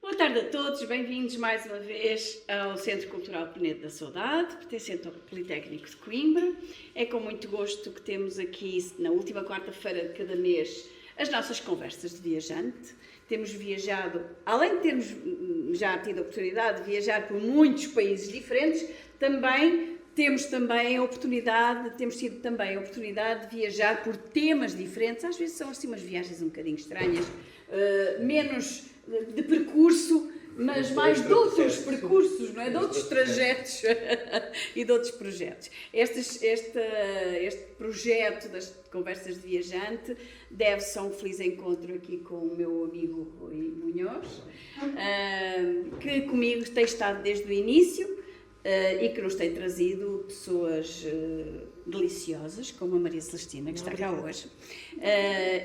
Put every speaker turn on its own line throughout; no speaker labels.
Boa tarde a todos, bem-vindos mais uma vez ao Centro Cultural Penedo da Saudade, pertencente ao Politécnico de Coimbra. É com muito gosto que temos aqui, na última quarta-feira de cada mês, as nossas conversas de viajante. Temos viajado, além de termos já tido a oportunidade de viajar por muitos países diferentes, temos tido também a oportunidade de viajar por temas diferentes. Às vezes são assim umas viagens um bocadinho estranhas, menos de percurso, mas mais de outros percursos, não é? De outros trajetos e de outros projetos. Este projeto das conversas de viajante deve-se a um feliz encontro aqui com o meu amigo Rui Munhoz, que comigo tem estado desde o início e que nos tem trazido pessoas deliciosas, como a Maria Celestina, que está cá hoje,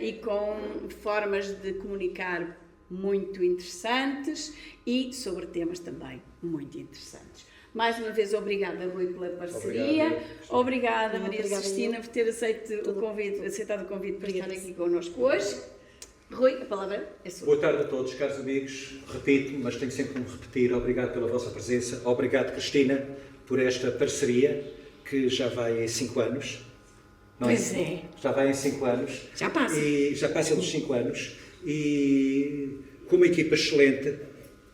e com formas de comunicar muito interessantes e sobre temas também muito interessantes. Mais uma vez, obrigada, Rui, pela parceria. Obrigada, Maria Celestina, por ter aceitado o convite para estar aqui connosco hoje. Rui, a palavra é sua.
Boa tarde a todos, caros amigos. Repito, mas tenho sempre como repetir. Obrigado pela vossa presença. Obrigado, Cristina, por esta parceria que já vai em 5 anos. Não
pois é.
Já vai em 5 anos.
Já passa.
E já passa dos 5 anos. E com uma equipa excelente,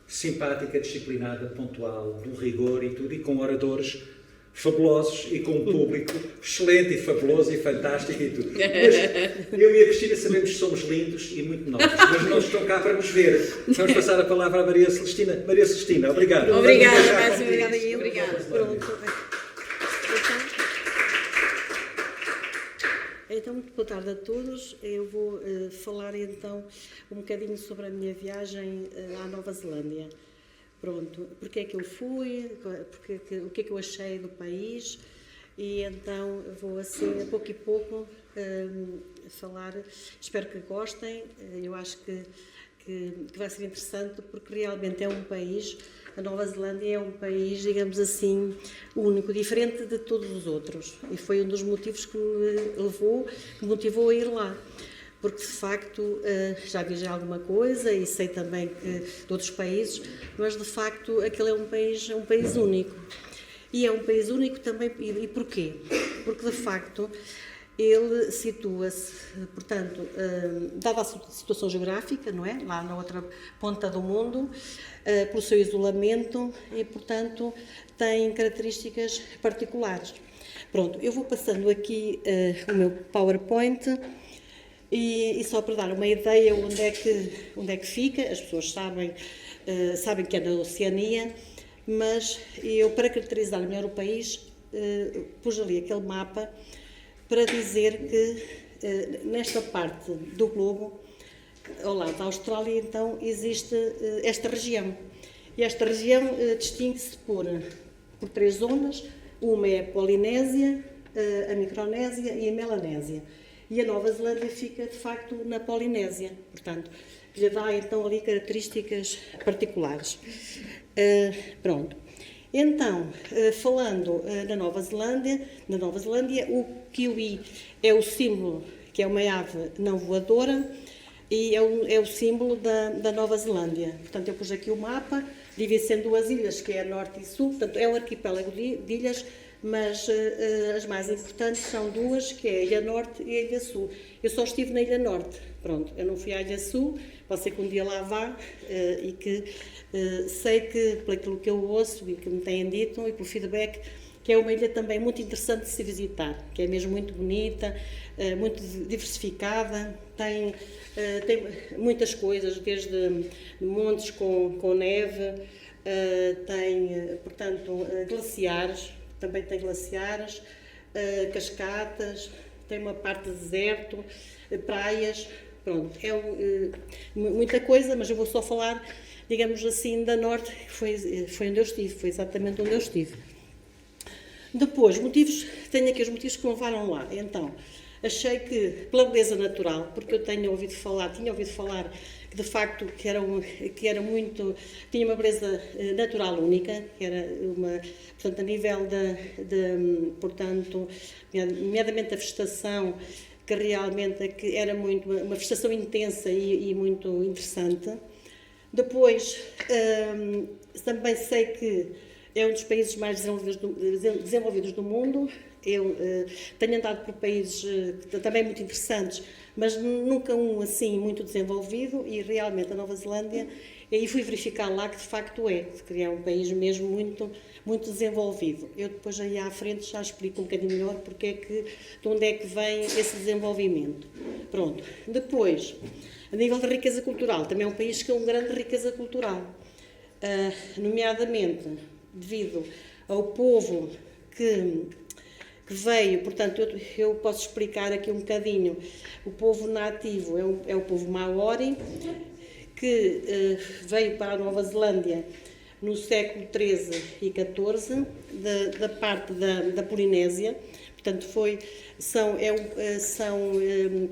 simpática, disciplinada, pontual, do rigor e tudo, e com oradores fabulosos e com um público excelente e fabuloso e fantástico e tudo. Mas eu e a Cristina sabemos que somos lindos e muito novos, mas não estão cá para nos ver. Vamos passar a palavra à Maria Celestina. Maria Celestina, obrigado.
Obrigada, mais obrigada a eu. Obrigada.
Pronto. Então, muito boa tarde a todos. Eu vou falar então um bocadinho sobre a minha viagem à Nova Zelândia. Pronto, porque é que eu fui, o que é que eu achei do país, e então vou assim, a pouco e pouco, falar. Espero que gostem. Eu acho que vai ser interessante, porque realmente é um país, a Nova Zelândia é um país, digamos assim, único, diferente de todos os outros, e foi um dos motivos que me motivou a ir lá. Porque, de facto, já viajei alguma coisa e sei também de outros países, mas, de facto, aquele é um país único. E é um país único também, e porquê? Porque, de facto, ele situa-se, portanto, dada a situação geográfica, não é? Lá na outra ponta do mundo, pelo seu isolamento e, portanto, tem características particulares. Pronto, eu vou passando aqui o meu PowerPoint. E só para dar uma ideia onde é que fica, as pessoas sabem que é na Oceania, mas eu, para caracterizar melhor o país, pus ali aquele mapa para dizer que nesta parte do globo, ao lado da Austrália, então, existe esta região. E esta região distingue-se por 3 zonas. Uma é a Polinésia, a Micronésia e a Melanésia. E a Nova Zelândia fica, de facto, na Polinésia, portanto, lhe dá, então, ali características particulares. Pronto. Então, falando na Nova Zelândia, o kiwi é o símbolo, que é uma ave não voadora, e é o símbolo da Nova Zelândia. Portanto, eu pus aqui o mapa, divide-se em 2 ilhas, que é a Norte e Sul, portanto, é um arquipélago de ilhas, mas as mais importantes são 2, que é a Ilha Norte e a Ilha Sul. Eu só estive na Ilha Norte, pronto, eu não fui à Ilha Sul, pode ser que um dia lá vá, e que sei que, pelo aquilo que eu ouço e que me têm dito, e pelo feedback, que é uma ilha também muito interessante de se visitar, que é mesmo muito bonita, muito diversificada, tem muitas coisas, desde montes com neve, tem, portanto, glaciares, também tem glaciares, cascatas, tem uma parte de deserto, praias, pronto, é muita coisa, mas eu vou só falar, digamos assim, da Norte, que foi onde eu estive, foi exatamente onde eu estive. Depois, tenho aqui os motivos que me levaram lá. Então, achei que, pela beleza natural, porque eu tinha ouvido falar que de facto tinha uma beleza natural única, que era portanto, a nível portanto, nomeadamente a vegetação, que realmente era uma vegetação intensa e muito interessante. Depois, também sei que é um dos países mais desenvolvidos do mundo. Eu tenho andado por países também muito interessantes, mas nunca um assim muito desenvolvido, e realmente a Nova Zelândia, e fui verificar lá que de facto que é um país mesmo muito, muito desenvolvido. Eu depois aí à frente já explico um bocadinho melhor de onde é que vem esse desenvolvimento. Pronto. Depois, a nível da riqueza cultural, também é um país com grande riqueza cultural, nomeadamente devido ao povo que veio, portanto, eu posso explicar aqui um bocadinho. O povo nativo é o povo Maori, que veio para a Nova Zelândia no século XIII e XIV, da parte da Polinésia. Portanto,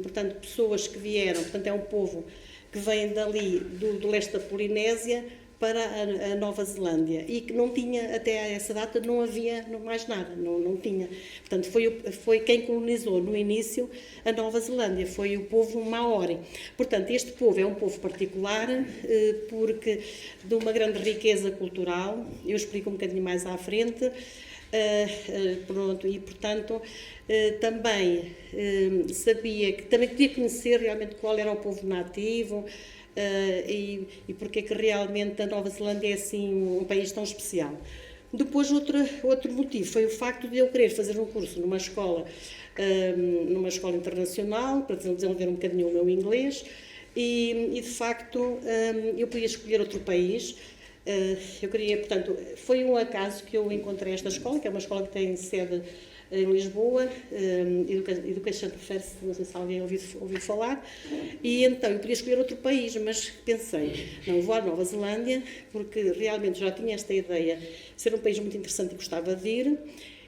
portanto, pessoas que vieram, portanto, é um povo que vem dali, do leste da Polinésia, para a Nova Zelândia, e que não tinha, até essa data, não havia mais nada, não tinha. Portanto, foi quem colonizou no início a Nova Zelândia, foi o povo Maori. Portanto, este povo é um povo particular, porque de uma grande riqueza cultural, eu explico um bocadinho mais à frente. Pronto, e portanto também sabia que também queria conhecer realmente qual era o povo nativo, e porque é que realmente a Nova Zelândia é assim um país tão especial. Depois outro motivo foi o facto de eu querer fazer um curso numa escola internacional, para desenvolver um bocadinho o meu inglês, e de facto eu podia escolher outro país. Eu queria, portanto, foi um acaso que eu encontrei esta escola, que é uma escola que tem sede em Lisboa, Education Affairs, não sei se alguém ouviu falar, e então eu queria escolher outro país, mas pensei, não, vou à Nova Zelândia, porque realmente já tinha esta ideia de ser um país muito interessante e gostava de ir,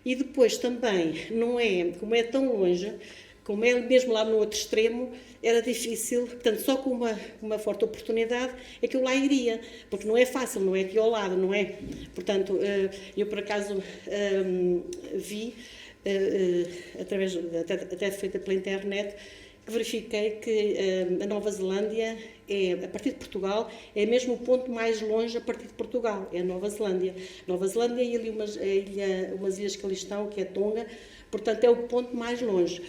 e depois também, como é tão longe, como é mesmo lá no outro extremo, era difícil, portanto, só com uma forte oportunidade é que eu lá iria, porque não é fácil, não é aqui ao lado, não é? Portanto, eu por acaso vi, até feita pela internet, que verifiquei que a Nova Zelândia, a partir de Portugal, é mesmo o ponto mais longe a partir de Portugal, é a Nova Zelândia. Nova Zelândia e ali umas ilhas que ali estão, que é Tonga, portanto é o ponto mais longe,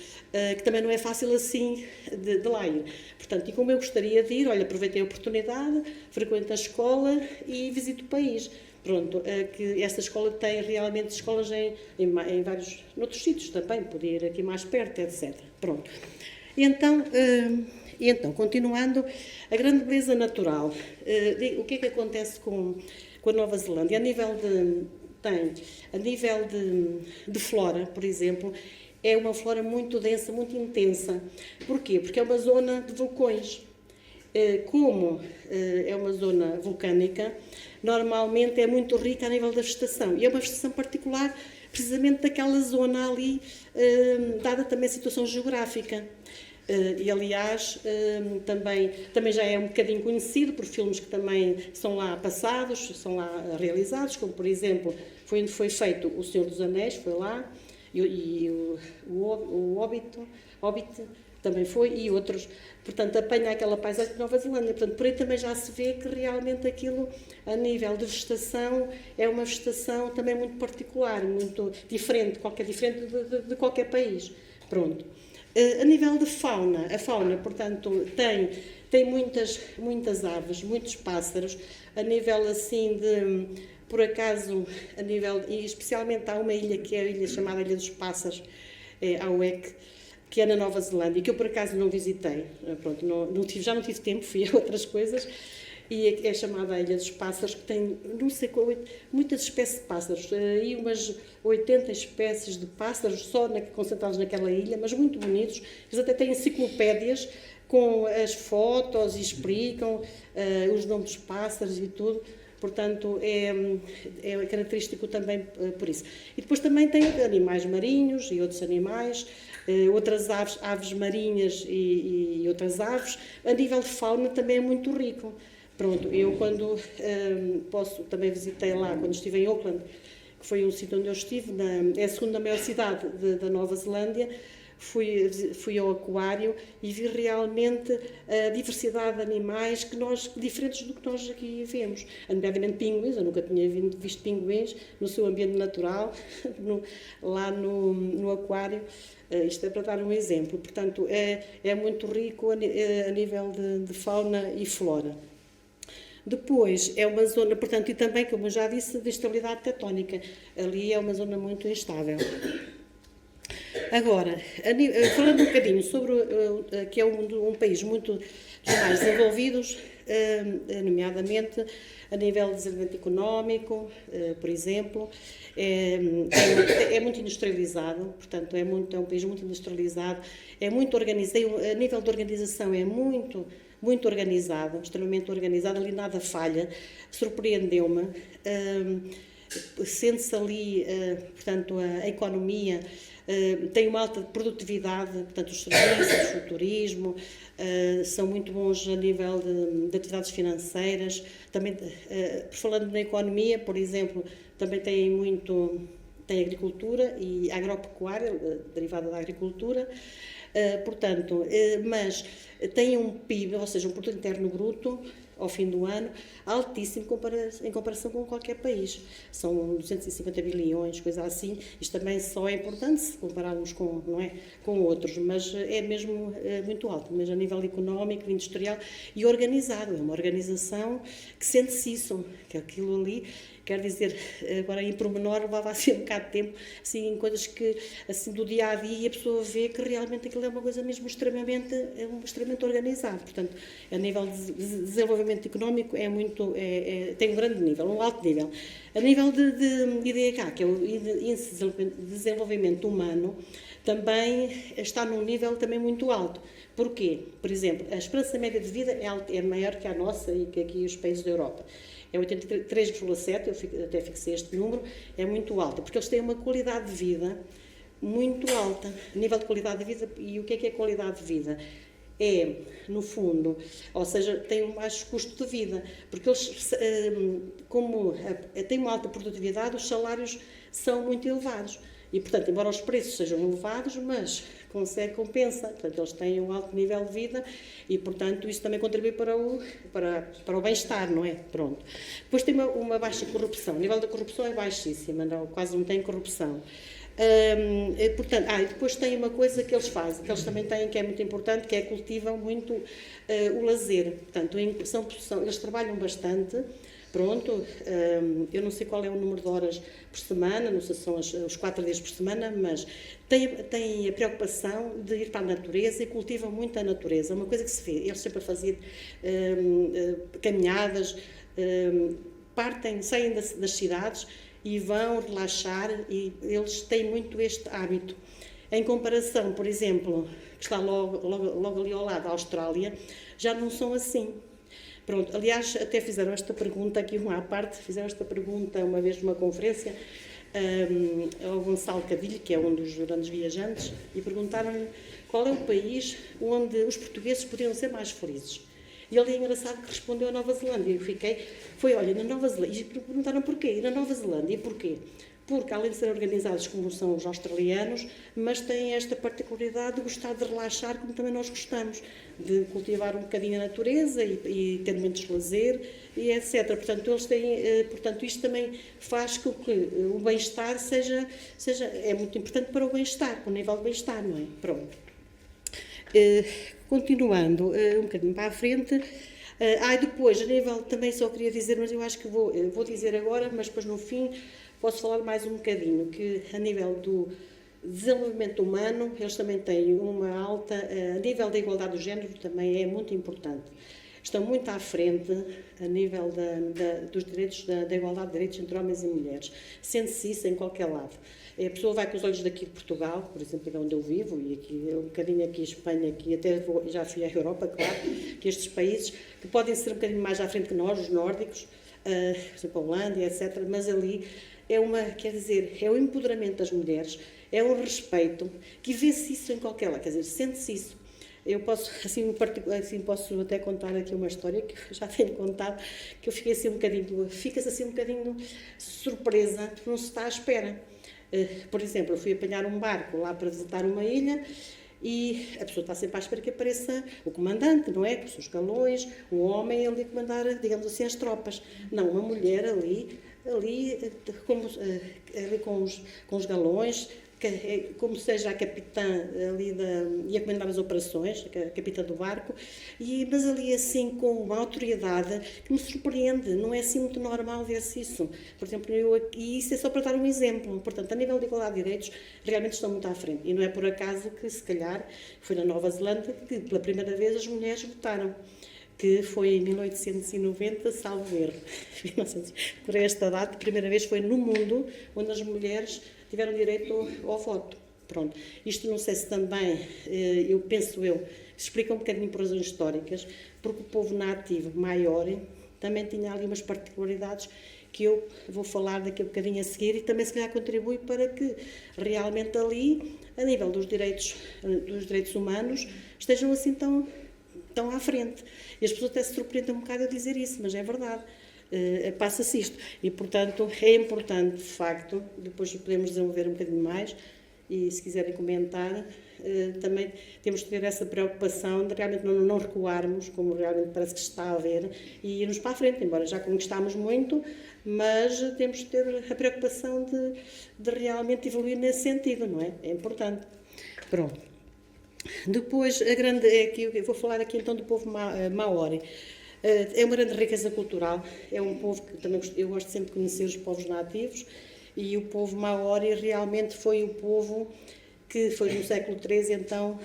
que também não é fácil assim de lá ir. Portanto, e como eu gostaria de ir, olha, aproveitei a oportunidade, frequento a escola e visito o país. Pronto, que esta escola tem realmente escolas em vários, noutros sítios também, podia ir aqui mais perto, etc. Pronto. E então, continuando, a grande beleza natural. O que é que acontece com a Nova Zelândia? A nível de flora, por exemplo, é uma flora muito densa, muito intensa. Porquê? Porque é uma zona de vulcões. Como é uma zona vulcânica, normalmente é muito rica a nível da vegetação. E é uma vegetação particular, precisamente daquela zona ali, dada também a situação geográfica. E, aliás, também já é um bocadinho conhecido por filmes que também são lá passados, são lá realizados, como, por exemplo, foi onde foi feito O Senhor dos Anéis, foi lá, e o Hobbit também foi, e outros. Portanto, apanha aquela paisagem de Nova Zelândia. Portanto, por aí também já se vê que realmente aquilo, a nível de vegetação, é uma vegetação também muito particular, muito diferente de qualquer país. Pronto. A nível de fauna, a fauna, portanto, tem muitas aves, muitos pássaros, a nível assim de, por acaso, e especialmente há uma ilha que é a ilha chamada Ilha dos Pássaros, Auek, que é na Nova Zelândia, que eu por acaso não visitei, pronto, já não tive tempo, fui a outras coisas, e é chamada a Ilha dos Pássaros, que tem, não sei qual, muitas espécies de pássaros, e umas 80 espécies de pássaros só concentrados naquela ilha, mas muito bonitos. Eles até têm enciclopédias com as fotos e explicam os nomes dos pássaros e tudo. Portanto, é característico também por isso. E depois também tem animais marinhos e outros animais, outras aves marinhas e outras aves. A nível de fauna também é muito rico. Pronto, eu também visitei lá, quando estive em Auckland, que foi um sítio onde eu estive, é a segunda maior cidade da Nova Zelândia, fui ao aquário e vi realmente a diversidade de animais diferentes do que nós aqui vemos. Nomeadamente pinguins, eu nunca tinha visto pinguins no seu ambiente natural, lá no aquário. Isto é para dar um exemplo. Portanto, é muito rico a nível de fauna e flora. Depois, é uma zona, portanto, e também, como eu já disse, de estabilidade tectónica. Ali é uma zona muito instável. Agora, falando um bocadinho sobre que é um país muito dos mais desenvolvidos, nomeadamente a nível de desenvolvimento económico, por exemplo, é muito industrializado, portanto, é um país muito industrializado, é muito organizado, a nível de organização é muito organizado, extremamente organizado, ali nada falha, surpreendeu-me, sente-se ali, portanto, a economia tem uma alta produtividade, portanto, os serviços, o turismo, são muito bons a nível de atividades financeiras, também, falando na economia, por exemplo, também tem agricultura e agropecuária, derivada da agricultura, portanto, mas tem um PIB, ou seja, um produto interno bruto, ao fim do ano, altíssimo em comparação com qualquer país. São 250 bilhões, coisa assim. Isto também só é importante se compararmos com outros, mas é mesmo muito alto, mas a nível económico, industrial e organizado. É uma organização que sente-se isso, que aquilo ali, quer dizer, agora em pormenor levava assim um bocado de tempo, assim, em coisas que, assim, do dia a dia, a pessoa vê que realmente aquilo é uma coisa mesmo extremamente organizado. Portanto, a nível de desenvolvimento económico tem um grande nível, um alto nível. A nível de IDH, que é o Índice de Desenvolvimento Humano, também está num nível também muito alto. Porquê? Por exemplo, a esperança média de vida é maior que a nossa e que aqui os países da Europa. É 83,7, eu até fixei este número, é muito alta, porque eles têm uma qualidade de vida muito alta, nível de qualidade de vida. E o que é qualidade de vida? É, no fundo, ou seja, têm um baixo custo de vida, porque eles, como têm uma alta produtividade, os salários são muito elevados. E, portanto, embora os preços sejam elevados, mas compensa. Portanto, eles têm um alto nível de vida e, portanto, isso também contribui para o bem-estar, não é? Pronto. Depois tem uma baixa corrupção. O nível da corrupção é baixíssimo, quase não tem corrupção. Portanto, e depois tem uma coisa que eles fazem, que eles também têm, que é muito importante, que é cultivam muito o lazer. Portanto, eles trabalham bastante. Pronto, eu não sei qual é o número de horas por semana, não sei se são os 4 dias por semana, mas têm a preocupação de ir para a natureza e cultivam muito a natureza. É uma coisa que se vê, eles sempre a fazer caminhadas, saem das cidades e vão relaxar, e eles têm muito este hábito. Em comparação, por exemplo, que está logo ali ao lado, a Austrália, já não são assim. Pronto, aliás, até fizeram esta pergunta aqui uma à parte, fizeram esta pergunta uma vez numa conferência ao Gonçalo Cadilho, que é um dos grandes viajantes, e perguntaram-lhe qual é o país onde os portugueses poderiam ser mais felizes. E ele é engraçado que respondeu a Nova Zelândia. Olha, na Nova Zelândia, e perguntaram porquê, e na Nova Zelândia, e porquê? Porque, além de serem organizados como são os australianos, mas têm esta particularidade de gostar de relaxar, como também nós gostamos, de cultivar um bocadinho a natureza e ter momentos de lazer, e etc. Portanto, isto também faz com que o bem-estar é muito importante para o bem-estar, para o nível de bem-estar, não é? Pronto. Continuando um bocadinho para a frente, depois, a nível, também só queria dizer, mas eu acho que vou dizer agora, mas depois no fim posso falar mais um bocadinho, que a nível do desenvolvimento humano, eles também têm uma alta, a nível da igualdade do género também é muito importante. Estão muito à frente a nível dos direitos, da igualdade de direitos entre homens e mulheres. Sente-se isso em qualquer lado. A pessoa vai com os olhos daqui de Portugal, por exemplo, onde eu vivo, e aqui, um bocadinho aqui em Espanha, aqui até já fui à Europa, claro, que estes países, que podem ser um bocadinho mais à frente que nós, os nórdicos, por exemplo, a Holanda, etc., mas ali é o empoderamento das mulheres, é um respeito, que vê-se isso em qualquer lado, quer dizer, sente-se isso. Eu posso, posso até contar aqui uma história que já tenho contado, que eu fiquei assim um bocadinho surpresa, porque não se está à espera. Por exemplo, eu fui apanhar um barco lá para visitar uma ilha e a pessoa está sempre à espera que apareça o comandante, não é? Com os seus galões, um homem ali a comandar, digamos assim, as tropas. Não, uma mulher ali com os galões, como seja a capitã ali ia comandar as operações, a capitã do barco, mas ali assim com uma autoridade que me surpreende, não é assim muito normal ver-se isso. Por exemplo, e isso é só para dar um exemplo. Portanto, a nível de igualdade de direitos, realmente estão muito à frente. E não é por acaso que, se calhar, foi na Nova Zelândia que pela primeira vez as mulheres votaram, que foi em 1890, salvo erro. Por esta data, a primeira vez foi no mundo onde as mulheres tiveram direito ao voto. Pronto. Isto não sei se também, penso, explica um bocadinho por razões históricas, porque o povo nativo Maori também tinha ali umas particularidades que eu vou falar daqui a bocadinho a seguir e também se calhar contribui para que realmente ali, a nível dos direitos humanos, estejam assim tão à frente. E as pessoas até se surpreendem um bocado a dizer isso, mas é verdade. Passa-se isto. E, portanto, é importante, de facto, depois podemos desenvolver um bocadinho mais, e se quiserem comentar, também temos de ter essa preocupação de realmente não recuarmos, como realmente parece que está a haver, e irmos para a frente, embora já conquistámos muito, mas temos de ter a preocupação de realmente evoluir nesse sentido, não é? É importante. Pronto. Depois, eu vou falar aqui então do povo Maori. É uma grande riqueza cultural, é um povo que também eu gosto sempre de conhecer os povos nativos, e o povo Maori realmente foi o povo que foi no século XIII, então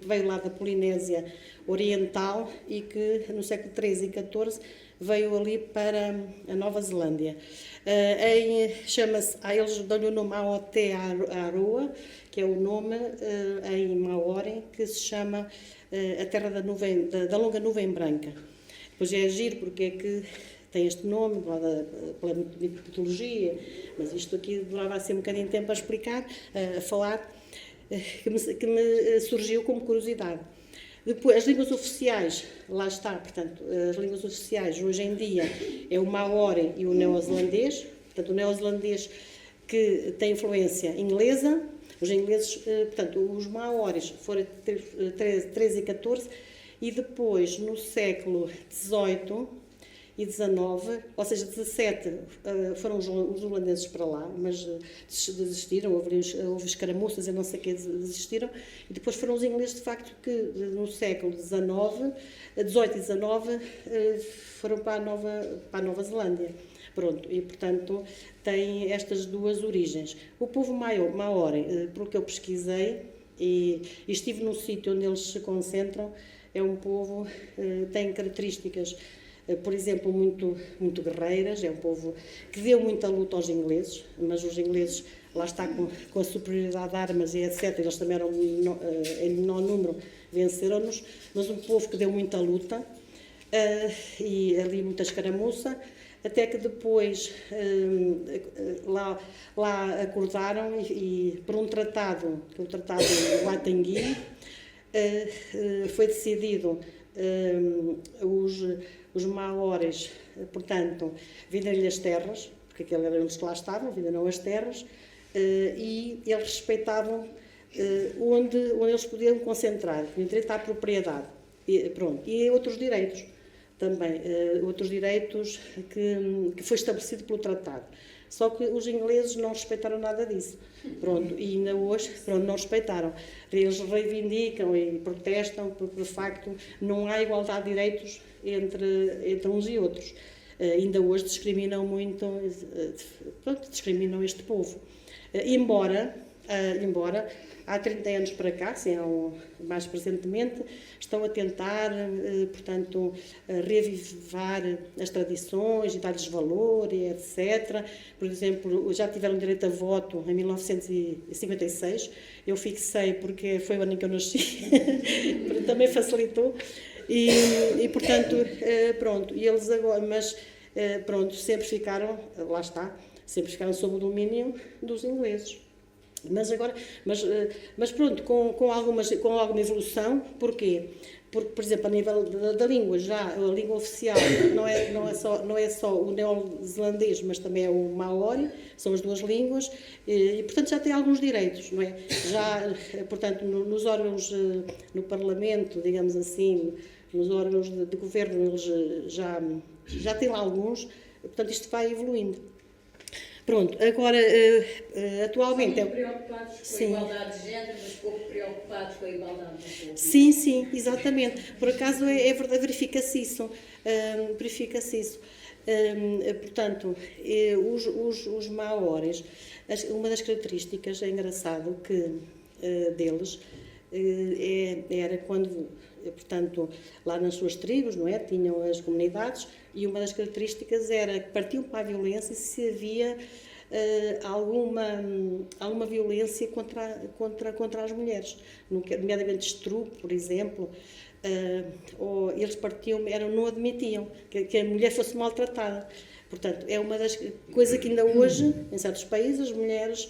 veio lá da Polinésia Oriental e que no século XIII e XIV veio ali para a Nova Zelândia. Eles dão-lhe o nome Aotearoa, que é o nome em Maori, que se chama a terra da longa nuvem branca. Depois é giro porque é que tem este nome, pela mitologia, mas isto aqui durava assim um bocadinho de tempo a explicar, a falar, que me surgiu como curiosidade. Depois, as línguas oficiais, lá está, portanto, as línguas oficiais hoje em dia é o Maori e o neozelandês, portanto, o neozelandês que tem influência inglesa, os ingleses, portanto, os Maoris foram 13 e 14, e depois, no século XVIII e XIX, ou seja, 17, foram os holandeses para lá, mas desistiram, houve escaramuças e não sei o que, desistiram, e depois foram os ingleses, de facto, que no século XVIII e XIX, foram para a Nova Zelândia. Pronto, e portanto tem estas duas origens. O povo Maori, pelo que eu pesquisei, e estive num sítio onde eles se concentram, é um povo que tem características, por exemplo, muito guerreiras, é um povo que deu muita luta aos ingleses, mas os ingleses, lá está, com a superioridade de armas e etc., eles também eram em menor número, venceram-nos, mas um povo que deu muita luta, e ali muita escaramuça, até que depois lá acordaram e por um tratado, que é o Tratado de Waitangi, foi decidido os Maoris, portanto, venderam-lhe as terras, porque aqueles eram os que lá estavam, venderam as terras, e eles respeitavam onde eles podiam concentrar, tinham direito à propriedade, e outros direitos também, outros direitos que foi estabelecido pelo tratado. Só que os ingleses não respeitaram nada disso. Pronto, e ainda hoje não respeitaram. Eles reivindicam e protestam porque, de facto, não há igualdade de direitos entre uns e outros. Ainda hoje discriminam muito, discriminam este povo. Embora há 30 anos para cá, mais presentemente, estão a tentar, portanto, reavivar as tradições e dar-lhes valor, e etc. Por exemplo, já tiveram direito a voto em 1956. Eu fixei porque foi o ano em que eu nasci, também facilitou. E portanto, pronto, e eles agora, mas pronto, sempre ficaram, lá está, sempre ficaram sob o domínio dos ingleses. Mas pronto, com alguma evolução. Porquê? Porque, por exemplo, a nível da língua, já a língua oficial não é só o neozelandês, mas também é o maori, são as duas línguas, e portanto já tem alguns direitos, não é? Já, portanto, nos órgãos, no Parlamento, digamos assim, nos órgãos de governo, eles já têm lá alguns, portanto isto vai evoluindo. Pronto, agora, atualmente...
São muito preocupados com a igualdade de género, mas pouco preocupados com a igualdade de género.
Sim, exatamente. Por acaso é verdade, verifica-se isso. Portanto, os maoris, uma das características, é engraçado, que deles era quando, portanto, lá nas suas tribos, não é? Tinham as comunidades, e uma das características era que partiam para a violência se havia alguma violência contra as mulheres, nomeadamente estupro, por exemplo, ou eles partiam, não admitiam que a mulher fosse maltratada. Portanto, é uma das coisas que ainda hoje, em certos países, as mulheres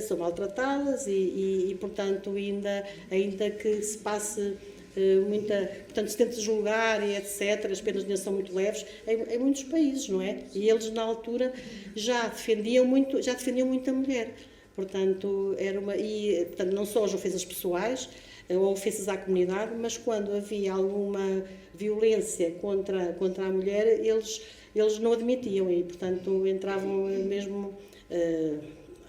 são maltratadas e portanto, ainda que se passe portanto, se tenta julgar e etc., as penas ainda são muito leves em muitos países, não é? E eles, na altura, já defendiam muito a mulher. Portanto, portanto, não só as ofensas pessoais ou ofensas à comunidade, mas quando havia alguma violência contra a mulher, eles não admitiam e, portanto, entravam mesmo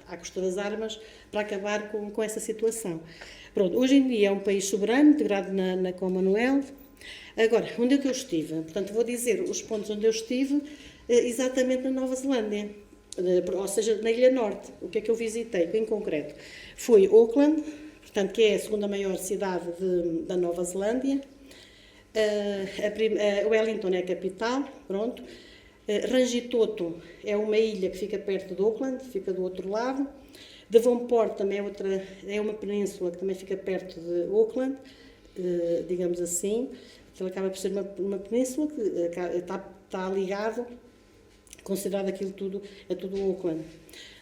à custa das armas para acabar com essa situação. Pronto, hoje em dia é um país soberano, integrado na Commonwealth. Agora, onde é que eu estive? Portanto, vou dizer os pontos onde eu estive, exatamente na Nova Zelândia, ou seja, na Ilha Norte. O que é que eu visitei, em concreto? Foi Auckland, portanto, que é a segunda maior cidade da Nova Zelândia. Wellington é a capital, pronto. Rangitoto é uma ilha que fica perto de Auckland, fica do outro lado. Devonport também é uma península que também fica perto de Auckland, digamos assim, que ela acaba por ser uma península que está ligado, considerado aquilo tudo, é tudo Auckland.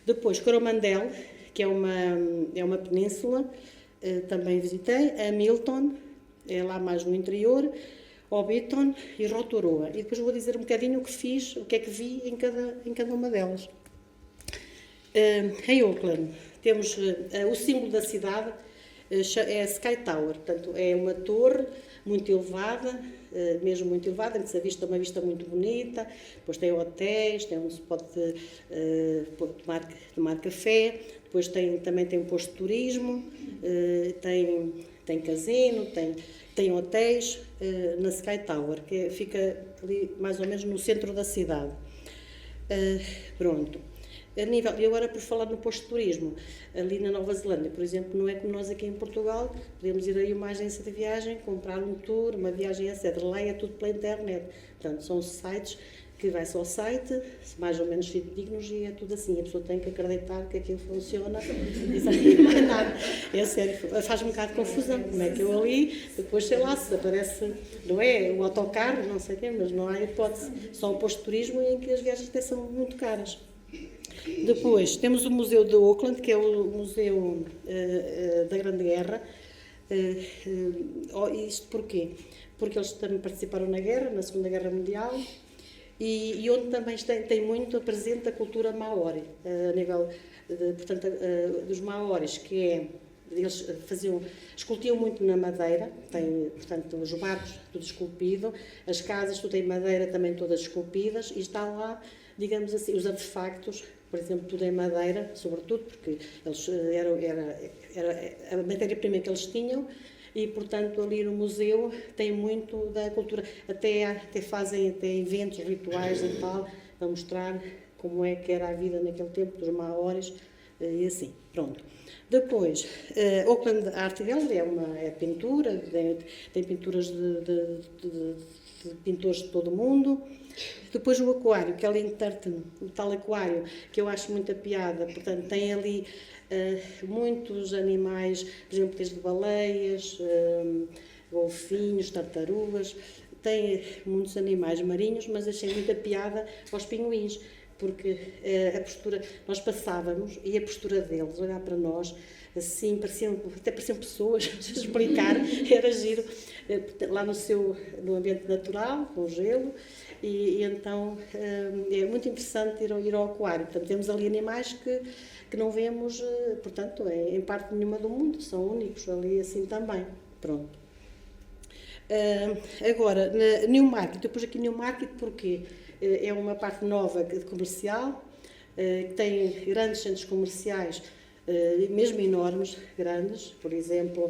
Depois, Coromandel, que é uma península, também visitei, a Milton, é lá mais no interior, Hobbiton e Rotorua. E depois vou dizer um bocadinho o que fiz, o que é que vi em cada uma delas. Em Auckland temos o símbolo da cidade, é a Sky Tower, portanto é uma torre muito elevada, mesmo muito elevada, antes a vista é uma vista muito bonita, depois tem hotéis, tem onde se pode tomar café, depois também tem um posto de turismo, tem casino, tem hotéis na Sky Tower, que fica ali mais ou menos no centro da cidade. Pronto. E agora, por falar no posto de turismo, ali na Nova Zelândia, por exemplo, não é como nós aqui em Portugal, podemos ir aí a uma agência de viagem, comprar um tour, uma viagem, etc. Lá é tudo pela internet. Portanto, são sites que vai-se ao site, mais ou menos dignos, e é tudo assim. A pessoa tem que acreditar que aquilo funciona e não é nada. É sério, faz um bocado de confusão. Como é que eu ali, depois sei lá, se aparece, não é, o autocarro, não sei o quê, mas não há hipótese. Só um posto de turismo em que as viagens até são muito caras. Depois temos o Museu de Auckland, que é o Museu da Grande Guerra. Isto porquê? Porque eles também participaram na guerra, na Segunda Guerra Mundial, e onde também tem muito presente a cultura maori, a nível, portanto, dos maoris, que é, eles esculpiam muito na madeira, portanto, os barcos tudo esculpido, as casas tudo em madeira também todas esculpidas, e está lá, digamos assim, os artefactos, por exemplo, tudo em madeira, sobretudo, porque eles era a matéria-prima que eles tinham, e, portanto, ali no museu tem muito da cultura, até fazem eventos rituais e tal, para mostrar como é que era a vida naquele tempo dos maoris, e assim, pronto. Depois, Auckland Art Gallery é pintura, tem pinturas de pintores de todo o mundo. Depois o aquário, que é ali o tal aquário, que eu acho muita piada, portanto tem ali muitos animais, por exemplo, desde baleias, golfinhos, tartarugas, tem muitos animais marinhos, mas achei muita piada aos pinguins, porque a postura, nós passávamos e a postura deles, olhar para nós, assim, até pareciam pessoas, a explicar, era giro, lá no ambiente natural, com gelo, e então é muito interessante ir ao aquário. Portanto, temos ali animais que não vemos, portanto, em parte nenhuma do mundo, são únicos ali assim também. Pronto. Agora, Newmarket, depois aqui Newmarket, porque é uma parte nova comercial, que tem grandes centros comerciais, mesmo enormes, grandes. Por exemplo,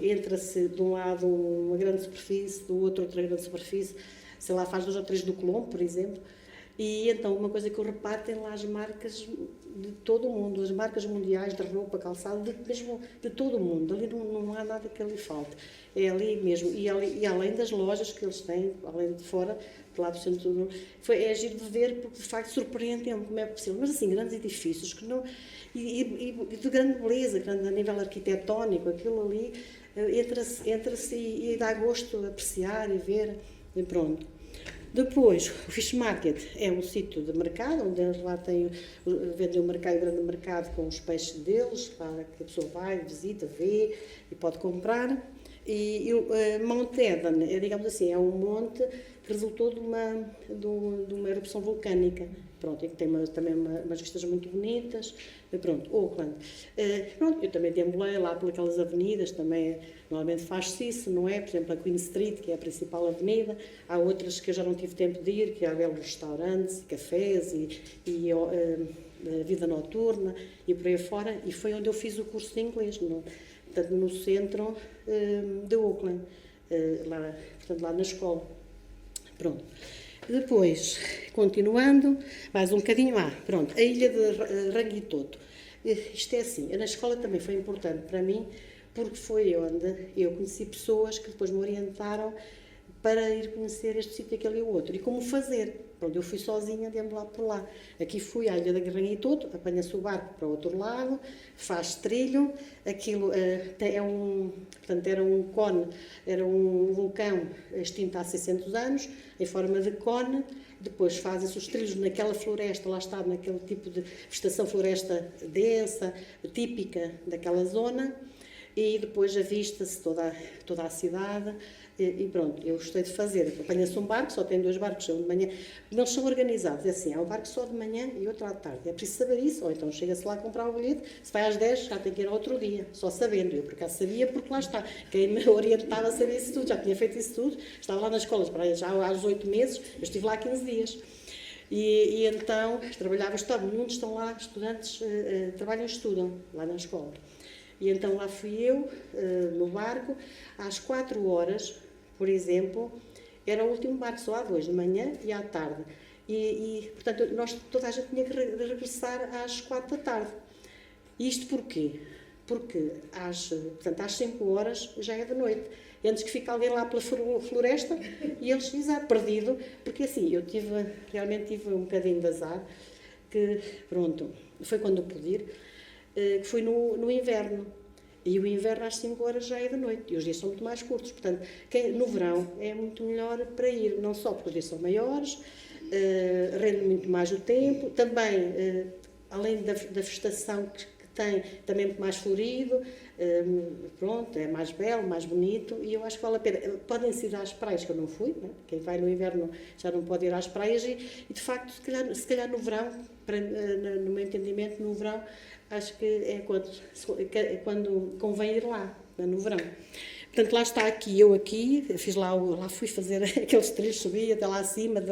entra-se de um lado uma grande superfície, do outro outra grande superfície, sei lá, faz 2 ou 3 do Colombo, por exemplo. E então, uma coisa que eu reparo, tem lá as marcas de todo o mundo, as marcas mundiais de roupa, calçado, mesmo de todo o mundo. Ali não há nada que ali falte. É ali mesmo. E além das lojas que eles têm, além de fora, de lá do centro, é giro de ver, porque de facto surpreendem-me como é possível. Mas assim, grandes edifícios que não. E de grande beleza, grande a nível arquitetónico, aquilo ali, entra-se e dá gosto de apreciar e ver, e pronto. Depois, o Fish Market é um sítio de mercado, onde eles lá vendem um grande mercado com os peixes deles, lá que a pessoa vai, visita, vê e pode comprar. E o Mount Eden, digamos assim, é um monte que resultou de uma erupção vulcânica. Pronto, e que tem também umas vistas muito bonitas. Pronto, Auckland. Pronto, eu também deambulei lá por aquelas avenidas, também normalmente faz-se isso, não é? Por exemplo, a Queen Street, que é a principal avenida. Há outras que eu já não tive tempo de ir, que há belos restaurantes, cafés e vida noturna e por aí fora. E foi onde eu fiz o curso de inglês, portanto, no centro de Auckland, portanto, lá na escola. Pronto. Depois, continuando, mais um bocadinho pronto, a ilha de Rangitoto. Isto é assim, na escola também foi importante para mim, porque foi onde eu conheci pessoas que depois me orientaram para ir conhecer este sítio, aquele e o outro. E como fazer? Pronto, eu fui sozinha, deambular por lá. Aqui fui à ilha de Rangitoto, apanha-se o barco para o outro lado, faz trilho, aquilo portanto, era um cone, era um vulcão extinto há 600 anos, em forma de cone. Depois fazem-se os trilhos naquela floresta, lá está, naquele tipo de vegetação, floresta densa, típica daquela zona, e depois avista-se toda a cidade. E pronto, eu gostei de fazer. Apanha-se um barco, só tem 2 barcos, um de manhã. Eles são organizados, é assim, há um barco só de manhã e outro à tarde. É preciso saber isso, ou então chega-se lá a comprar o bilhete, se vai às 10, já tem que ir ao outro dia, só sabendo. Eu por acaso sabia, porque lá está. Quem me orientava a saber isso tudo, já tinha feito isso tudo, estava lá nas escolas, já há 8 meses, eu estive lá 15 dias. E então, muitos estão lá, estudantes, trabalham e estudam lá na escola. E então lá fui eu, no barco, às 4 horas, por exemplo, era o último barco, só há 2, de manhã e à tarde. Portanto, toda a gente tinha que regressar às 4 da tarde. E isto porquê? Porque às 5 horas já é de noite. E antes que fique alguém lá pela floresta, e eles, perdido, porque assim, eu realmente tive um bocadinho de azar, que pronto, foi quando eu pude ir, que foi no inverno. E o inverno às 5 horas já é de noite, e os dias são muito mais curtos. Portanto, no verão é muito melhor para ir, não só porque os dias são maiores, rende muito mais o tempo, também, além da vegetação que tem, também muito mais florido, pronto, é mais belo, mais bonito, e eu acho que vale a pena. Podem-se ir às praias, que eu não fui, né? Quem vai no inverno já não pode ir às praias, e de facto, se calhar no verão, no meu entendimento, no verão, acho que é quando convém ir lá, no verão. Portanto, lá está eu fiz lá fui fazer aqueles trilhos, subi até lá acima,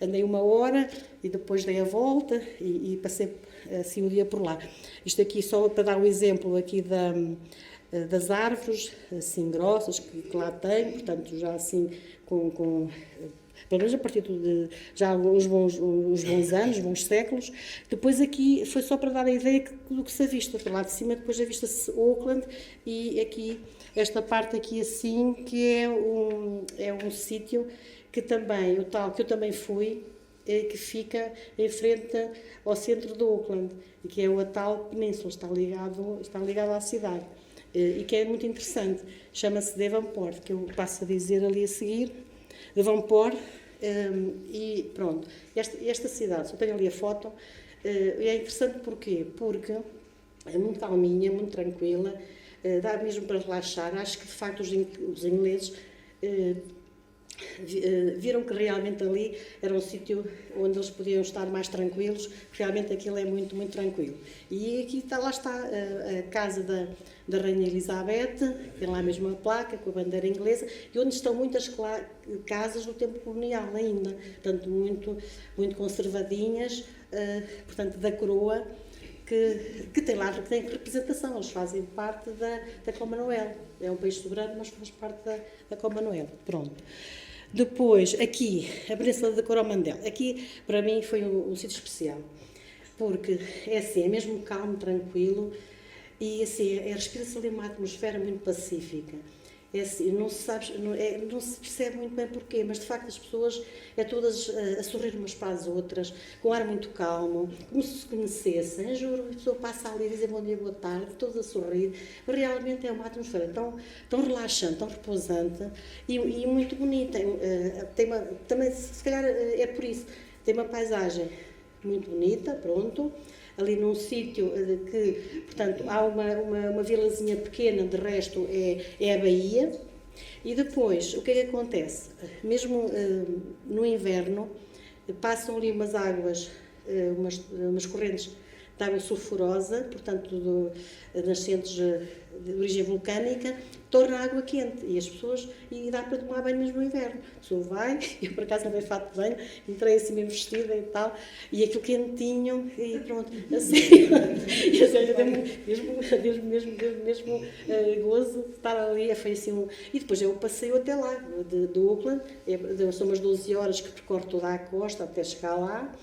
andei 1 hora e depois dei a volta e passei assim o dia por lá. Isto aqui só para dar um exemplo aqui das árvores, assim grossas, que lá tem, portanto já assim pelo menos a partir de já uns bons anos, bons séculos. Depois aqui foi só para dar a ideia do que se avista, para lá de cima depois avista-se Auckland, e aqui, esta parte aqui assim, que é um sítio que também, o tal que eu também fui, que fica em frente ao centro de Auckland, e que é a tal península, está ligado à cidade, e que é muito interessante. Chama-se Devonport, que eu passo a dizer ali a seguir. Devonport E pronto, esta cidade, só tenho ali a foto, é interessante porquê? Porque é muito calminha, muito tranquila, dá mesmo para relaxar. Acho que de facto os ingleses viram que realmente ali era um sítio onde eles podiam estar mais tranquilos, porque realmente aquilo é muito, muito tranquilo. E aqui lá está a casa da Rainha Elizabeth, tem lá mesmo a placa com a bandeira inglesa, e onde estão muitas casas do tempo colonial ainda, portanto muito, muito conservadinhas, portanto da coroa, que tem lá, que tem representação, eles fazem parte da Commonwealth. É um país soberano, mas faz parte da Commonwealth. Pronto. Depois, aqui, a Península da Coromandel. Aqui, para mim, foi um sítio especial, porque é assim, é mesmo calmo, tranquilo, e assim, respira-se ali uma atmosfera muito pacífica. É assim, não se percebe muito bem porquê, mas de facto as pessoas todas a sorrir umas para as outras, com um ar muito calmo, como se conhecessem. Juro, a pessoa passa ali a dizer bom dia, boa tarde, todos a sorrir. Realmente é uma atmosfera tão relaxante, tão repousante e muito bonita. Também, se calhar, é por isso. Tem uma paisagem muito bonita, pronto. Ali num sítio que, portanto, há uma vilazinha pequena, de resto é a Baía. E depois, o que é que acontece? Mesmo no inverno, passam ali umas águas, umas correntes de água sulfurosa, portanto, nascentes de origem vulcânica, torna a água quente e dá para tomar banho mesmo no inverno. A pessoa vai, eu por acaso não dei fato de banho, entrei assim mesmo vestida e tal, e aquilo quentinho, e pronto, assim, mesmo gozo de estar ali, foi assim e depois eu passei até lá, de Auckland, são umas 12 horas que percorre toda a costa até chegar lá,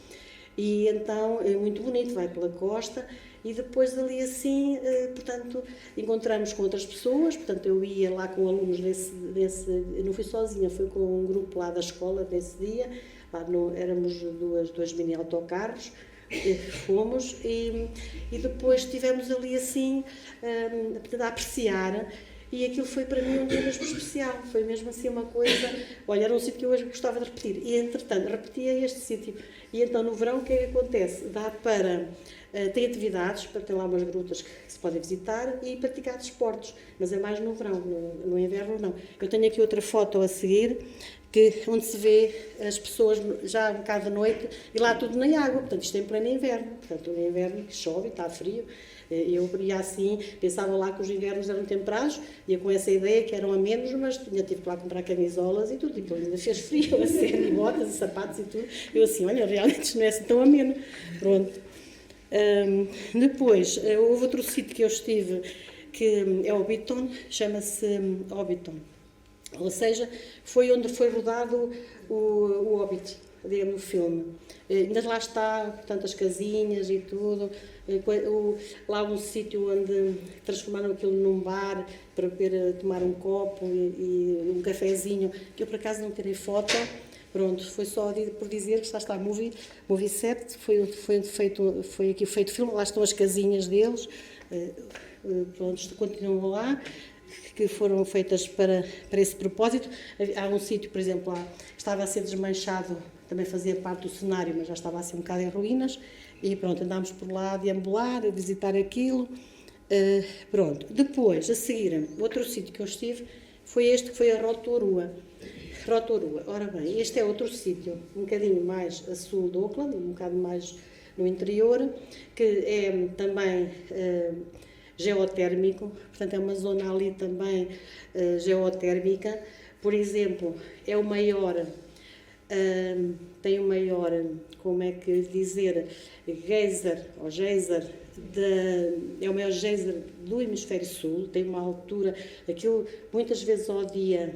e então é muito bonito, vai pela costa. E depois ali assim, portanto, encontramos com outras pessoas, portanto eu ia lá com alunos não fui sozinha, fui com um grupo lá da escola nesse dia, lá éramos dois mini autocarros, fomos e depois estivemos ali assim, a apreciar. E aquilo foi para mim um dia mesmo especial, foi mesmo assim uma coisa, olha, era um sítio que eu hoje gostava de repetir, e entretanto repetia este sítio, e então no verão o que é que acontece? Dá para, tem atividades, tem lá umas grutas que se podem visitar e praticar desportos, mas é mais no verão, no inverno não. Eu tenho aqui outra foto a seguir, onde se vê as pessoas já um bocado de noite, e lá tudo na água, portanto isto é em pleno inverno, portanto no inverno que chove e está frio. Eu ia assim, pensava lá que os invernos eram temperados, ia com essa ideia que eram amenos, mas tive que lá comprar camisolas e tudo, e depois ainda fez frio, a sério, e botas e sapatos e tudo. Eu assim, olha, realmente isto não é assim tão ameno. Pronto. Depois, houve outro sítio que eu estive, que é Hobbiton, chama-se Hobbiton. Ou seja, foi onde foi rodado o Hobbit, digamos, o filme. Ainda lá está, portanto, as casinhas e tudo. Lá um sítio onde transformaram aquilo num bar para poder tomar um copo e um cafezinho, que eu por acaso não tirei foto. Pronto, foi só por dizer que está Movie Set, foi aqui feito filme, lá estão as casinhas deles, pronto, continuam lá, que foram feitas para esse propósito. Há um sítio, por exemplo, lá estava a ser desmanchado, também fazia parte do cenário, mas já estava assim um bocado em ruínas, e pronto, andámos por lá a deambular, a visitar aquilo. Pronto, depois, a seguir, outro sítio que eu estive foi este, que foi a Rotorua. Ora bem, este é outro sítio, um bocadinho mais a sul de Auckland, um bocado mais no interior, que é também geotérmico, portanto é uma zona ali também geotérmica. Por exemplo, é o maior, tem o maior, como é que dizer, geyser, é o maior geyser do hemisfério sul, tem uma altura, aquilo muitas vezes ao dia,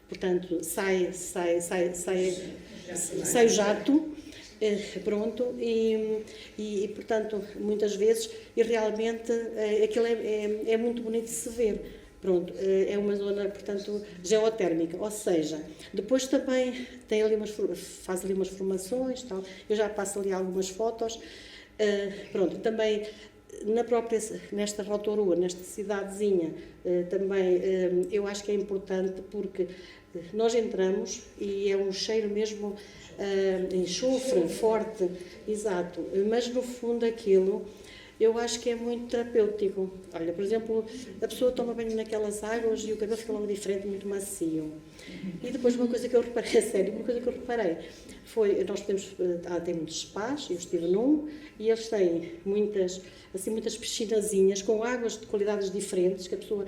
portanto, sai o jato, pronto, e portanto, muitas vezes, e realmente aquilo é muito bonito de se ver. Pronto, é uma zona, portanto, geotérmica, ou seja, depois também tem ali faz ali umas formações, tal. Eu já passo ali algumas fotos, pronto, também nesta Rotorua, nesta cidadezinha, também eu acho que é importante porque nós entramos e é um cheiro mesmo enxofre, forte, exato, mas no fundo aquilo eu acho que é muito terapêutico. Olha, por exemplo, a pessoa toma banho naquelas águas e o cabelo fica logo diferente, muito macio. E depois uma coisa que eu reparei, a sério, uma coisa que eu reparei foi, nós tem muitos spas, eu estive num, e eles têm muitas piscinazinhas com águas de qualidades diferentes, que a pessoa,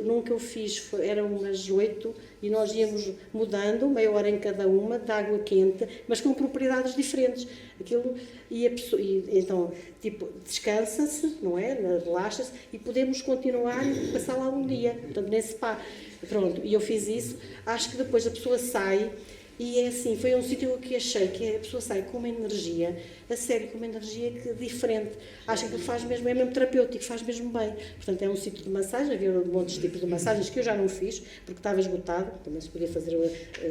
num que eu fiz, eram umas 8, e nós íamos mudando, meia hora em cada uma, de água quente, mas com propriedades diferentes. Aquilo, e a pessoa, então, tipo, descansa-se, não é? Relaxa-se, e podemos continuar e passar lá um dia, portanto, nesse spa. Pronto, e eu fiz isso, acho que depois a pessoa sai, e é assim, foi um sítio que achei que a pessoa sai com uma energia, a sério, com uma energia diferente. Acho que faz mesmo, é mesmo terapêutico, faz mesmo bem. Portanto, é um sítio de massagem, havia muitos tipos de massagens que eu já não fiz, porque estava esgotado, também se podia fazer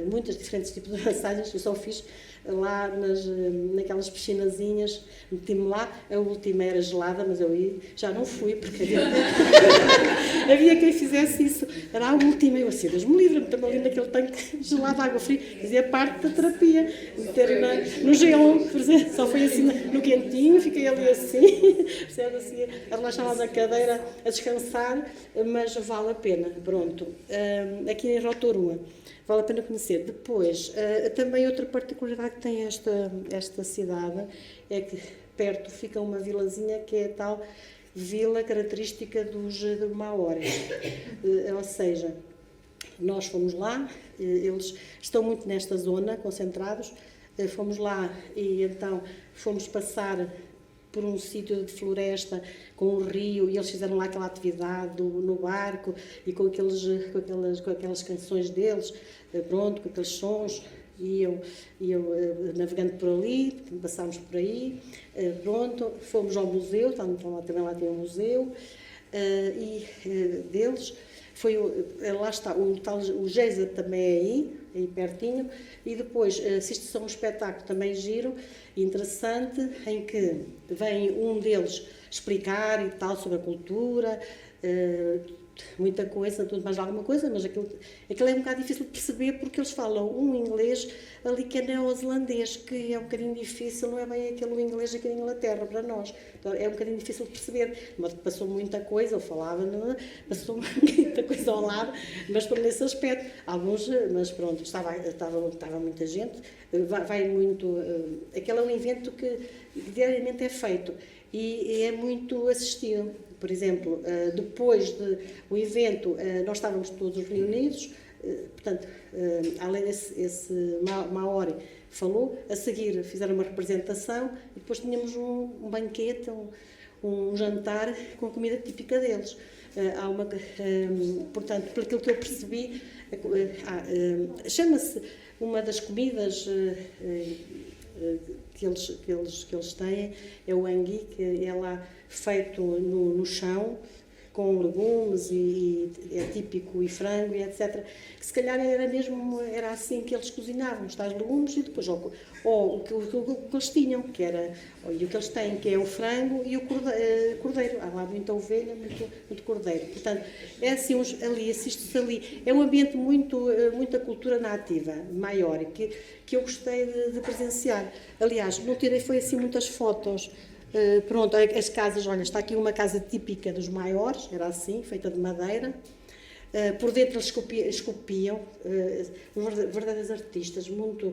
muitos diferentes tipos de massagens, eu só fiz lá naquelas piscinazinhas, meti-me lá, a última era gelada, mas eu já não fui, porque havia quem fizesse isso, era a última, eu assim, Deus me livre, estava ali naquele tanque gelado de água fria, fazia parte da terapia, meter no gelo, por exemplo, só foi assim no quentinho, fiquei ali assim, a relaxar lá na cadeira, a descansar, mas vale a pena, pronto. Aqui em Rotorua, vale a pena conhecer. Depois, também outra particularidade que tem esta cidade é que perto fica uma vilazinha que é a tal vila característica dos maores. Ou seja, nós fomos lá, eles estão muito nesta zona, concentrados, fomos lá e então fomos passar por um sítio de floresta com um rio e eles fizeram lá aquela atividade no barco e com aquelas canções deles, pronto, com aqueles sons, e eu navegando por ali, passámos por aí, pronto, fomos ao museu, também lá tem um museu, deles, lá está, o Geisa também é aí pertinho, e depois assiste-se a um espetáculo também giro, interessante, em que vem um deles explicar e tal sobre a cultura, muita coisa, tudo mais alguma coisa, mas aquilo é um bocado difícil de perceber porque eles falam um inglês ali que é neozelandês, que é um bocadinho difícil, não é bem aquele inglês aqui na Inglaterra para nós. Então, é um bocadinho difícil de perceber, mas passou muita coisa, eu falava, passou muita coisa ao lado, mas por nesse aspecto, alguns, mas pronto, estava muita gente, vai muito, aquele é um evento que diariamente é feito e é muito assistido. Por exemplo, depois do evento, nós estávamos todos reunidos, portanto, além desse Maori falou, a seguir fizeram uma representação e depois tínhamos um banquete, um jantar com a comida típica deles. Portanto, por aquilo que eu percebi, chama-se uma das comidas que eles têm, é o angui, que é lá feito no chão, com legumes e é típico, e frango e etc. Que se calhar era assim que eles cozinhavam, os tais legumes e depois ou o que eles tinham, e o que eles têm, que é o frango e o cordeiro. Há lá muita ovelha, muito cordeiro. Portanto, é assim, assiste-se ali. É um ambiente muita cultura nativa, maior, que eu gostei de presenciar. Aliás, não tirei foi assim muitas fotos. Pronto, as casas, olha, está aqui uma casa típica dos maiores, era assim, feita de madeira. Por dentro eles esculpiam, verdadeiros artistas, muito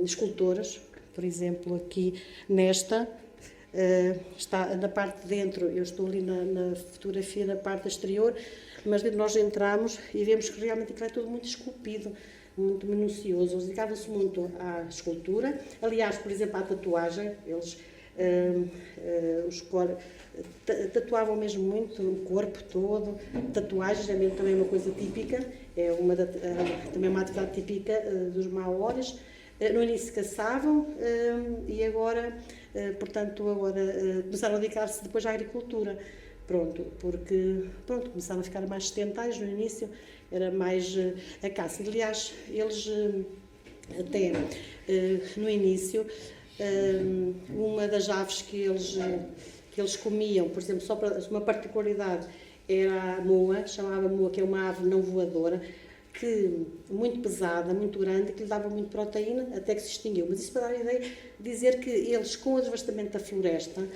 escultoras. Por exemplo, aqui nesta, está na parte de dentro, eu estou ali na fotografia na parte exterior, mas nós entramos e vemos que realmente aquilo é tudo muito esculpido, muito minucioso. Eles dedicavam-se muito à escultura. Aliás, por exemplo, à tatuagem, eles tatuavam mesmo muito o corpo todo, tatuagens também é uma coisa típica, também uma atividade típica dos maores. No início caçavam e agora começaram a dedicar-se depois à agricultura, porque começaram a ficar mais sedentários. No início era mais a caça. Aliás, eles até no início uma das aves que que eles comiam, por exemplo, só para uma particularidade, era a moa, chamava moa, que é uma ave não voadora, que muito pesada, muito grande, que lhe dava muito proteína, até que se extinguiu. Mas isso para dar a ideia de dizer que eles, com o desvastamento da floresta,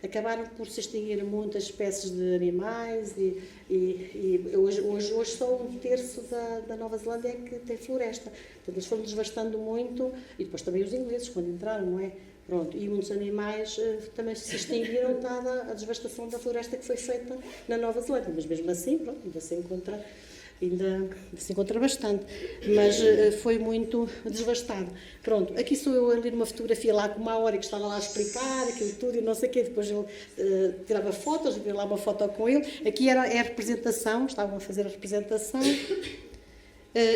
acabaram por se extinguir muitas espécies de animais e hoje só 1/3 da Nova Zelândia é que tem floresta. Portanto, eles foram desvastando muito, e depois também os ingleses, quando entraram, não é? Pronto, e muitos animais também se extinguiram dada a desvastação da floresta que foi feita na Nova Zelândia. Mas mesmo assim, pronto, ainda se encontra bastante, mas foi muito devastado. Pronto, aqui sou eu ali numa fotografia lá com uma hora que estava lá a explicar aquilo tudo e não sei o quê, depois eu tirava fotos, vi lá uma foto com ele, aqui é a representação, estavam a fazer a representação,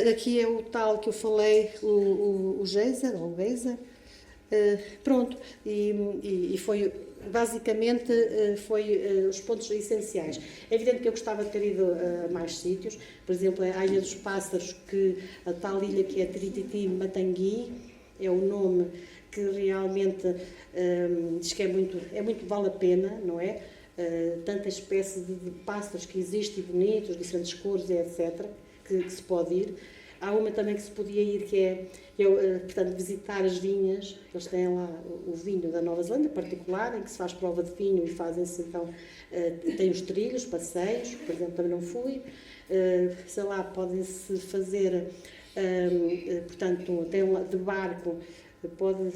aqui é o tal que eu falei, o geyser, ou o geyser. Pronto, e foi basicamente foi os pontos essenciais. É evidente que eu gostava de ter ido a mais sítios, por exemplo, a Ilha dos Pássaros, que a tal ilha que é Tirititi Matangui, é o nome que realmente diz que é muito vale a pena, não é? Tanta espécie de pássaros que existem, bonitos, diferentes cores, etc., que se pode ir. Há uma também que se podia ir, que é, portanto, visitar as vinhas. Eles têm lá o vinho da Nova Zelândia, particular, em que se faz prova de vinho e fazem-se, então, tem os trilhos, passeios, por exemplo, também não fui. Sei lá, podem-se fazer, portanto, tem de barco,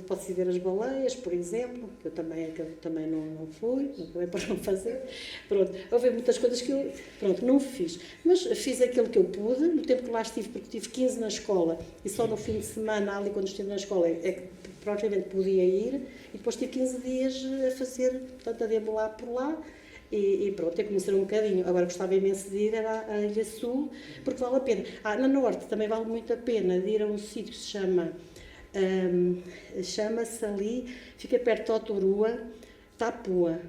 pode-se ver as baleias, por exemplo, que eu também não fui, acabei por não fazer. Pronto, houve muitas coisas que eu não fiz, mas fiz aquilo que eu pude, no tempo que lá estive, porque tive 15 na escola, e só no fim de semana, ali quando estive na escola, é que praticamente podia ir, e depois tive 15 dias a fazer, portanto, a deambular por lá, e pronto, a conhecer um bocadinho. Agora gostava imenso de ir a Ilha Sul, porque vale a pena. Na Norte também vale muito a pena de ir a um sítio que se chama-se ali, fica perto de Oturua, Tapua,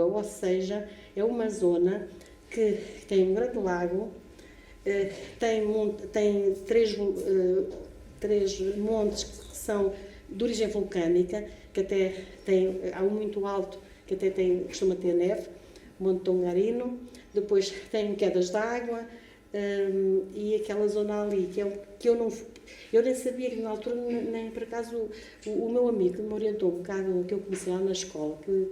ou seja, é uma zona que tem um grande lago, tem três montes que são de origem vulcânica, que até há um muito alto, que até costuma ter neve, o Monte Tongarino, depois tem quedas de água, e aquela zona ali, que eu nem sabia que na altura, nem por acaso, o meu amigo que me orientou um bocado, que eu conheci lá na escola, que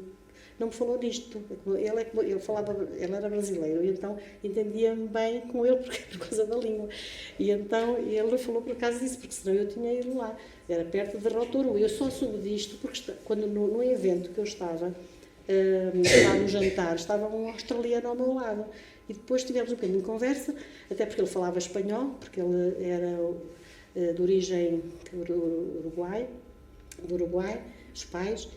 não me falou disto. Ele era brasileiro, e então entendia-me bem com ele por causa da língua. E então ele falou por acaso disso, porque senão eu tinha ido lá. Era perto de Rotorua. Eu só soube disto porque quando no evento que eu estava no jantar, estava um australiano ao meu lado. E depois tivemos um bocadinho de conversa, até porque ele falava espanhol, porque ele era de origem do Uruguai, os pais,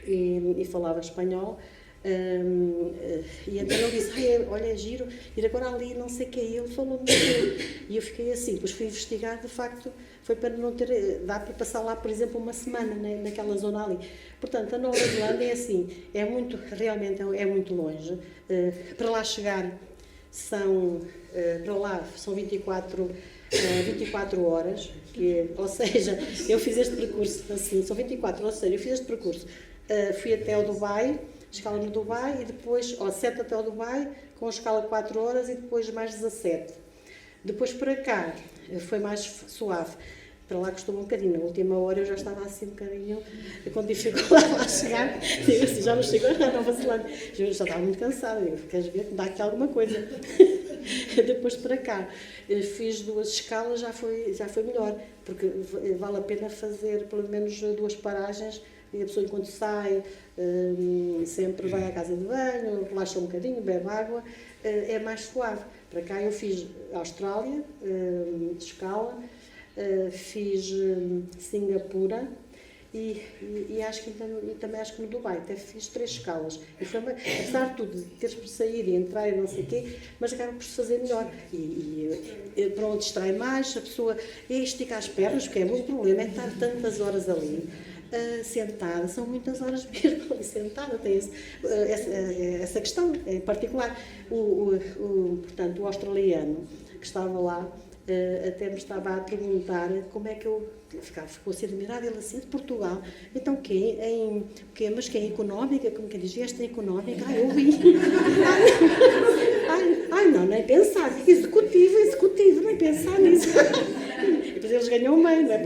e falava espanhol. E então ele disse, olha, é giro, ir agora ali, não sei o que, e ele falou muito. E eu fiquei assim, depois fui investigar, de facto, foi para não ter, dá para passar lá, por exemplo, uma semana, né, naquela zona ali. Portanto, a Nova Zelândia é assim, realmente é muito longe. Para lá chegar são 24 horas, ou seja, eu fiz este percurso assim, são 24, ou seja, eu fiz este percurso, fui até ao Dubai, escala no Dubai, e depois, 7 até ao Dubai, com escala 4 horas, e depois mais 17. Depois para cá, foi mais suave. Para lá custou um bocadinho, na última hora eu já estava assim um bocadinho com dificuldade a chegar, digo assim, já não chego à Nova Zelândia, eu já estava muito cansada, digo, queres ver, dá aqui alguma coisa. Depois para cá, fiz 2 escalas, já foi melhor, porque vale a pena fazer pelo menos 2 paragens, e a pessoa enquanto sai, sempre vai à casa de banho, relaxa um bocadinho, bebe água, é mais suave. Para cá eu fiz Austrália, escala, fiz Singapura e acho que também acho que no Dubai até fiz 3 escalas. E foi apesar de tudo, de teres por sair e entrar e não sei o quê, mas acaba por se fazer melhor. E pronto, distrai mais, a pessoa estica as pernas, porque é muito problema, é estar tantas horas ali. Sentada, são muitas horas mesmo ali sentada, tem essa questão em particular. Portanto, o australiano que estava lá até me estava a perguntar como é que eu ficou assim admirada, ele assim, de Portugal, então mas que é económica, como que diz, esta é económica, eu vi. Não, nem pensar, executivo, nem pensar nisso. E depois eles ganham bem, não é?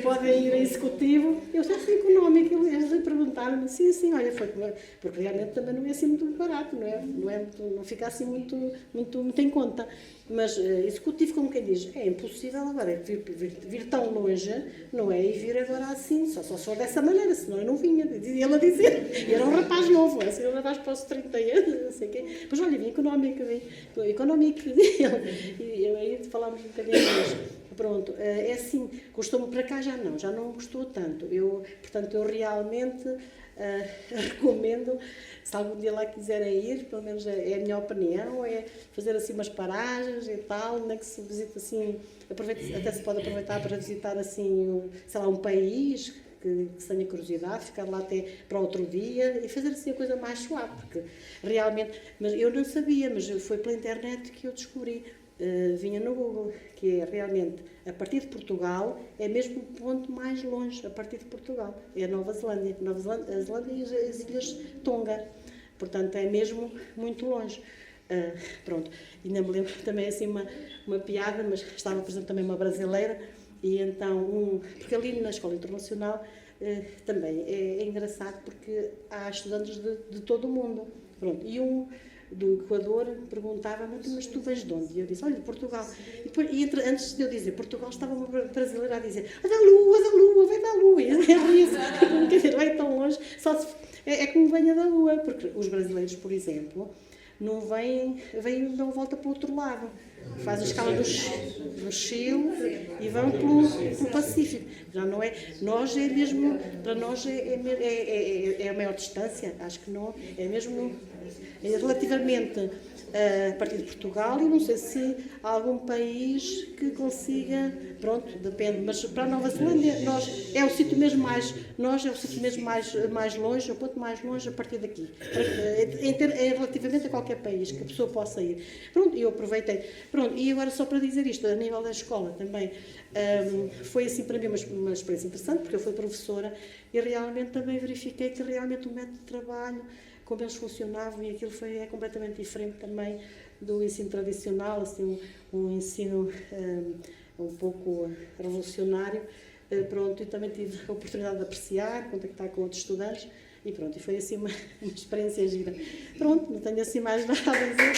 Podem ir a executivo. Eu já fui económica, eles perguntaram-me, sim, olha, foi porque realmente também não é assim muito barato, não fica assim muito em conta. Mas executivo, como quem diz, é impossível agora vir tão longe, não é? E vir agora assim, só se for dessa maneira, senão eu não vinha. Dizia ele a dizer, e era um rapaz novo, assim, um rapaz para os 30 anos, não sei o quê. Pois olha, vim económica. E aí falámos um bocadinho mais. Pronto, é assim, gostou-me para cá, já não gostou tanto. Portanto, eu realmente recomendo, se algum dia lá quiserem ir, pelo menos é a minha opinião, é fazer assim umas paragens e tal, nem que se visite assim, até se pode aproveitar para visitar assim, sei lá, um país que se tenha curiosidade, ficar lá até para outro dia e fazer assim a coisa mais suave, porque realmente, mas eu não sabia, mas foi pela internet que eu descobri. Vinha no Google, que é realmente, a partir de Portugal, é mesmo o ponto mais longe, a partir de Portugal, é a Nova Zelândia e as Ilhas Tonga, portanto é mesmo muito longe. Pronto, ainda me lembro também assim uma piada, mas estava presente também uma brasileira, e então, porque ali na Escola Internacional também é engraçado, porque há estudantes de todo o mundo, pronto, e do Equador perguntava-me, mas tu vens de onde? E eu disse, olha, de Portugal. Antes de eu dizer Portugal, estava uma brasileira a dizer, da Lua, vem da Lua. E eu disse, quer dizer, vai tão longe, é como venha da Lua, porque os brasileiros, por exemplo, não vêm e dão volta para o outro lado. Fazem a escala do Chile e vão pelo Pacífico. Já não é, nós é mesmo, para nós é a maior distância, acho que não, é mesmo relativamente a partir de Portugal, e não sei se há algum país que consiga, pronto, depende, mas para a Nova Zelândia é o sítio mesmo mais longe, o ponto mais longe a partir daqui, relativamente a qualquer país que a pessoa possa ir. Pronto, eu aproveitei. Pronto, e agora só para dizer isto, a nível da escola também, foi assim para mim uma experiência interessante, porque eu fui professora e realmente também verifiquei que realmente o método de trabalho, como eles funcionavam, e aquilo é completamente diferente também do ensino tradicional, assim, um ensino um pouco revolucionário. Pronto, e também tive a oportunidade de apreciar, contactar com outros estudantes, e pronto, e foi assim uma experiência gira. Pronto, não tenho assim mais nada a dizer.